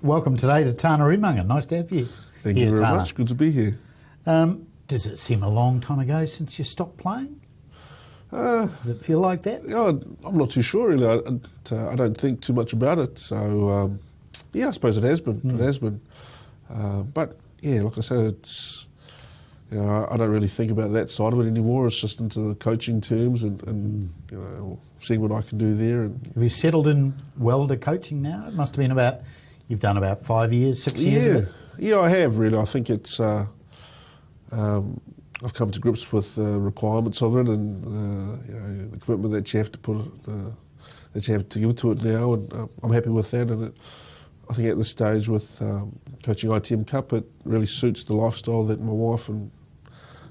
welcome today to Tana Umaga. Nice to have you. Thank you very much. Good to be here. Does it seem a long time ago since you stopped playing? Does it feel like that? I'm not too sure really. I don't think too much about it. So yeah, I suppose it has been. It has been. But yeah, like I said, it's I don't really think about that side of it anymore. It's just into the coaching terms and seeing what I can do there. And have you settled in well to coaching now? It must have been you've done about 5 years, 6 years of it? Yeah, I have really. I think it's I've come to grips with the requirements of it and the commitment that you have to put that you have to give to it now, and I'm happy with that. And I think at this stage with coaching ITM Cup, it really suits the lifestyle that my wife and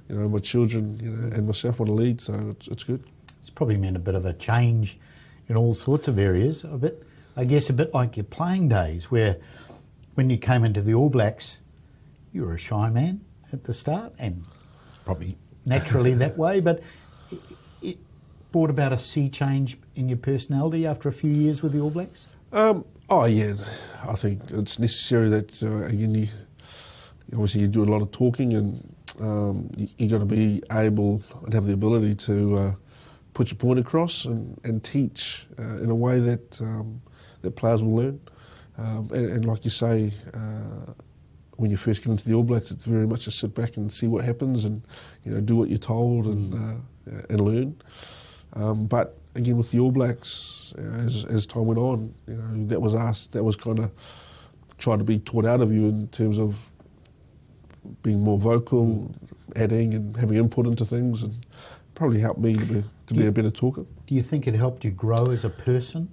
my children and myself want to lead. So it's good. It's probably meant a bit of a change in all sorts of areas. I guess a bit like your playing days, where when you came into the All Blacks, you were a shy man at the start, and probably naturally that way, but it brought about a sea change in your personality after a few years with the All Blacks? Oh yeah, I think it's necessary that again, obviously you do a lot of talking, and you got to be able and have the ability to put your point across and teach in a way that that players will learn. And like you say, when you first get into the All Blacks, it's very much a sit back and see what happens, and do what you're told and learn. But again, with the All Blacks, as time went on, that was asked, that was kind of tried to be taught out of you in terms of being more vocal, adding and having input into things, and probably helped me to be a better talker. Do you think it helped you grow as a person?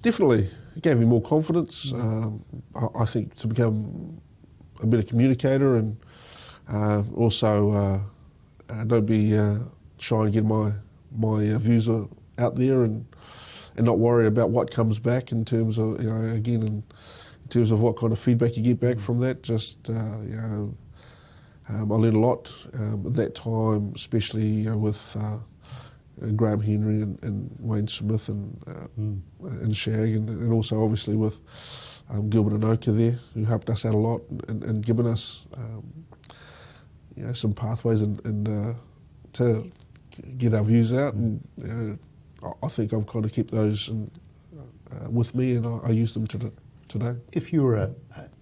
Definitely. It gave me more confidence. I think to become a better communicator, and also don't be shy and get my views out there, and not worry about what comes back in terms of again in terms of what kind of feedback you get back from that. Just I learned a lot at that time, especially with Graham Henry and Wayne Smith and Shag, and also obviously with Gilbert and Oka there, who helped us out a lot and given us some pathways and to get our views out. And I think I've kind of kept those with me, and I use them today. If you were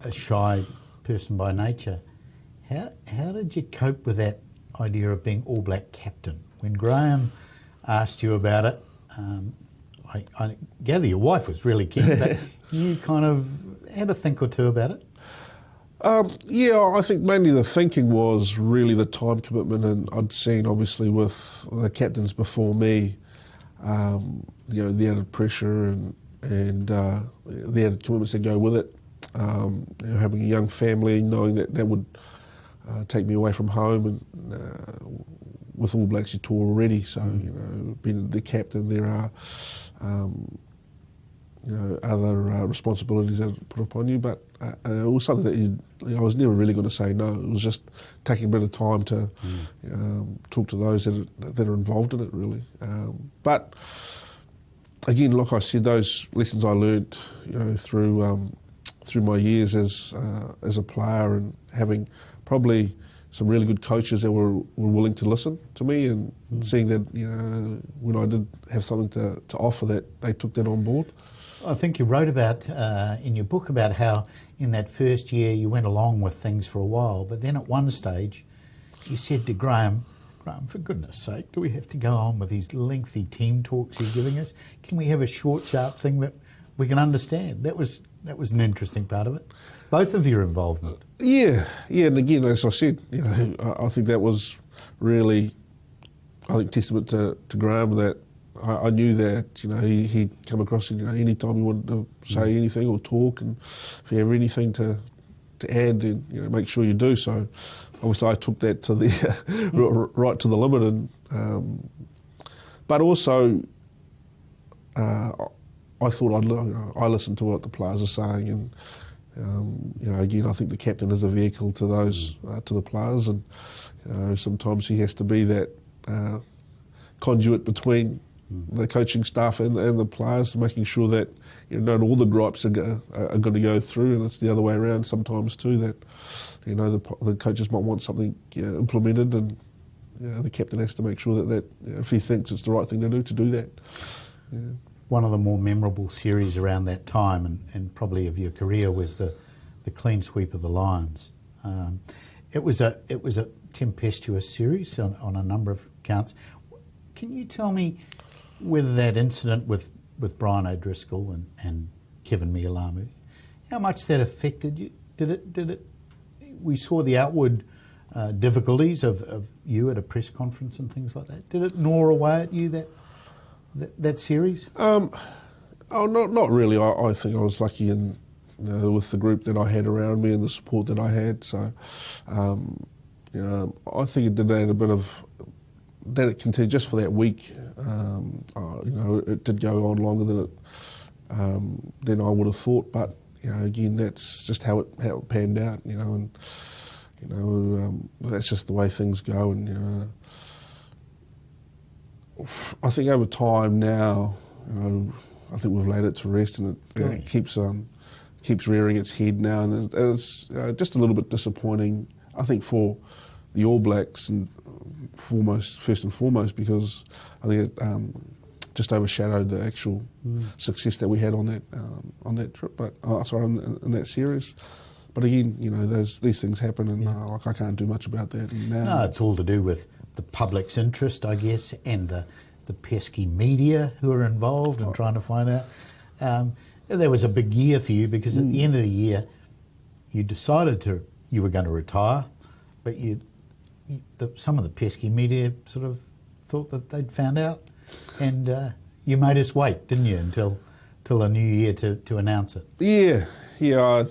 a shy person by nature, how did you cope with that idea of being All Black captain? When Graham asked you about it, I gather your wife was really keen, but you kind of had a think or two about it? Yeah, I think mainly the thinking was really the time commitment, and I'd seen obviously with the captains before me, the added pressure and the added commitments that go with it. Having a young family, knowing that would take me away from home, and with All Blacks you tour already, so being the captain, there are other responsibilities that are put upon you, but it was something that I was never really going to say no. It was just taking a bit of time to talk to those that are involved in it, really. But again, like I said, those lessons I learnt through my years as a player, and having probably some really good coaches that were willing to listen to me, and seeing that when I did have something to offer, that they took that on board. I think you wrote about in your book about how in that first year you went along with things for a while, but then at one stage you said to Graham, for goodness sake, do we have to go on with these lengthy team talks you're giving us? Can we have a short, sharp thing that we can understand? That was an interesting part of it. Both of your involvement. Yeah, and again, as I said, I think that was really, testament to Graham, that I knew that he'd come across any time he wanted to say anything or talk, and if you have anything to add, then make sure you do. So obviously I took that to the right to the limit, and but also I thought I listened to what the players are saying, and again, I think the captain is a vehicle to those to the players, and sometimes he has to be that conduit between the coaching staff and the players, making sure that not all the gripes are going to go through, and it's the other way around sometimes too. That the coaches might want something implemented, and the captain has to make sure that if he thinks it's the right thing to do that. Yeah. One of the more memorable series around that time, and probably of your career, was the clean sweep of the Lions. It was a tempestuous series on a number of counts. Can you tell me whether that incident with Brian O'Driscoll and Kevin Mialamu, how much that affected you? Did it? We saw the outward difficulties of you at a press conference and things like that. Did it gnaw away at you that series? Not really. I think I was lucky with the group that I had around me and the support that I had. So, I think it did add a bit of that. It continued just for that week. It did go on longer than I would have thought. But again, that's just how it panned out. That's just the way things go. And I think over time now, I think we've laid it to rest, and it keeps rearing its head now, and it's just a little bit disappointing, I think, for the All Blacks, and first and foremost, because I think it just overshadowed the actual success that we had on that trip, in that series. But again, these things happen, and I can't do much about that now. No, it's all to do with the public's interest, I guess, and the pesky media who are involved in trying to find out. There was a big year for you, because at the end of the year, you decided you were going to retire, but some of the pesky media sort of thought that they'd found out, and you made us wait, didn't you, until a new year to announce it? Yeah. I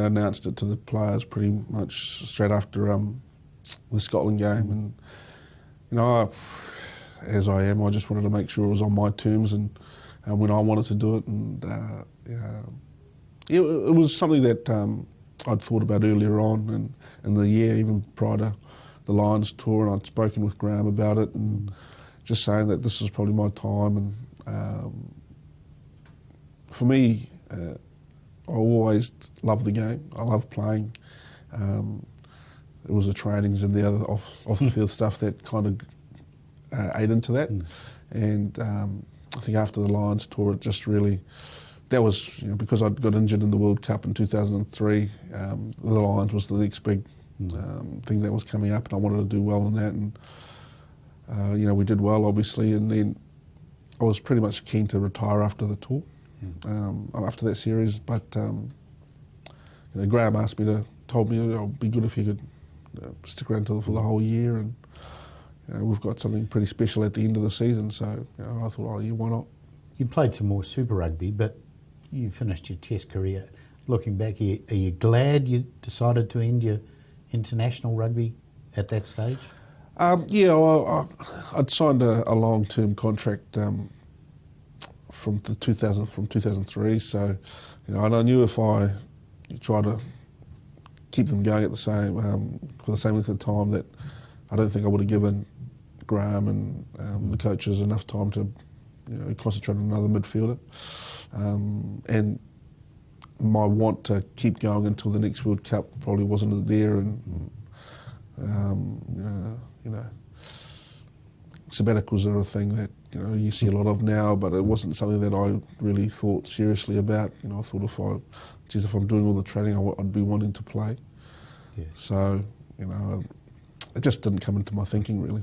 announced it to the players pretty much straight after the Scotland game, and as I am, I just wanted to make sure it was on my terms and when I wanted to do it, and it was something that I'd thought about earlier on in the year, even prior to the Lions tour, and I'd spoken with Graham about it, and just saying that this was probably my time. And for me, I always loved the game. I loved playing. It was the trainings and the other off the field stuff that kind of ate into that. And I think after the Lions tour, it just really, that was, because I'd got injured in the World Cup in 2003, the Lions was the next big thing that was coming up, and I wanted to do well in that. And we did well, obviously, and then I was pretty much keen to retire after the tour. After that series, but Graham told me it'd be good if you could stick around for the whole year, and we've got something pretty special at the end of the season. So I thought, why not? You played some more Super Rugby, but you finished your Test career. Looking back, are you glad you decided to end your international rugby at that stage? I'd signed a long-term contract from 2003, so and I knew if I tried to keep them going at the same for the same length of time, that I don't think I would have given Graham and the coaches enough time to concentrate on another midfielder, and my want to keep going until the next World Cup probably wasn't there, and sabbaticals are a thing that you see a lot of now, but it wasn't something that I really thought seriously about. I thought if I'm doing all the training, I'd be wanting to play. Yeah. So it just didn't come into my thinking really.